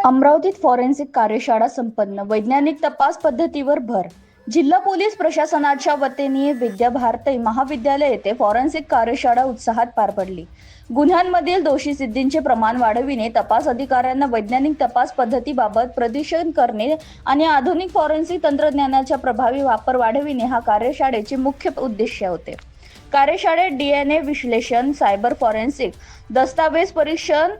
अमरावतीत फॉरेन्सिक कार्यशाळा संपन्न, वैज्ञानिक तपास पद्धतीवर भर. जिल्हा पोलीस प्रशासनाच्या वतीने विद्याभारती महाविद्यालय येथे फॉरेन्सिक कार्यशाळा उत्साहात पार पडली. गुन्ह्यांमधील दोषी सिद्धींचे प्रमाण वाढविणे, तपास अधिकाऱ्यांना वैज्ञानिक तपास पद्धतीबाबत प्रदर्शन करणे आणि आधुनिक फॉरेन्सिक तंत्रज्ञानाचा प्रभावी वापर वाढविणे हा कार्यशाळेचे मुख्य उद्देश होते. कार्यशाळेत डीएनए विश्लेषण, सायबर फॉरेन्सिक, दस्तावेज परीक्षण,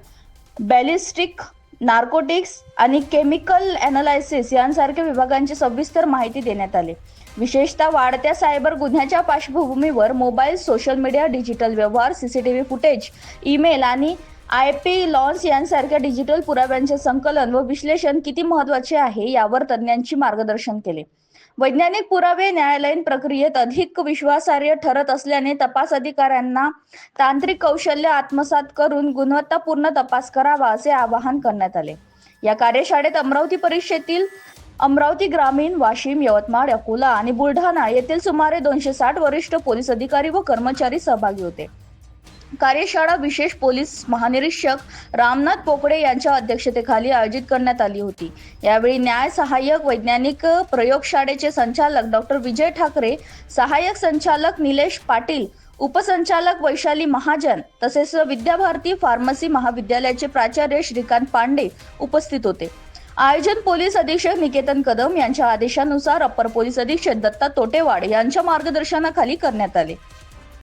बॅलिस्टिक, नार्कोटिक्स आणि केमिकल अनालिसिस यांसारख्या विभागांची सविस्तर माहिती देण्यात आली. विशेषतः वाढत्या सायबर गुन्ह्याच्या पार्श्वभूमीवर मोबाईल, सोशल मीडिया, डिजिटल व्यवहार, सीसीटीव्ही फुटेज, ईमेल आणि IP लॉन्स यांसारख्या डिजिटल पुराव्यांचे संकलन व विश्लेषण किती महत्त्वाचे आहे यावर तज्ज्ञांची मार्गदर्शन केले. वैज्ञानिक पुरावे न्यायालयीन प्रक्रियेत अधिक विश्वासार्ह ठरत असल्याने तपास अधिकाऱ्यांना तांत्रिक कौशल्य आत्मसात करून गुणवत्तापूर्ण तपास करावा असे आवाहन करण्यात आले. या कार्यशाळेत अमरावती परिक्षेतील अमरावती ग्रामीण, वाशिम, यवतमाळ, अकोला आणि बुलढाणा येथील सुमारे 260 वरिष्ठ पोलीस अधिकारी व कर्मचारी सहभागी होते. कार्यशाळा विशेष पोलीस महानिरीक्षक रामनाथ पोकळे यांच्या अध्यक्षतेखाली आयोजित करण्यात आली होती. यावेळी न्याय सहाय्यक वैज्ञानिक प्रयोगशाळेचे संचालक डॉक्टर विजय ठाकरे, सहाय्यक संचालक निलेश पाटील, उपसंचालक वैशाली महाजन तसेच विद्याभारती फार्मसी महाविद्यालयाचे प्राचार्य श्रीकांत पांडे उपस्थित होते. आयोजन पोलीस अधीक्षक निकेतन कदम यांच्या आदेशानुसार अप्पर पोलीस अधीक्षक दत्ता तोटेवाड यांच्या मार्गदर्शनाखाली करण्यात आले.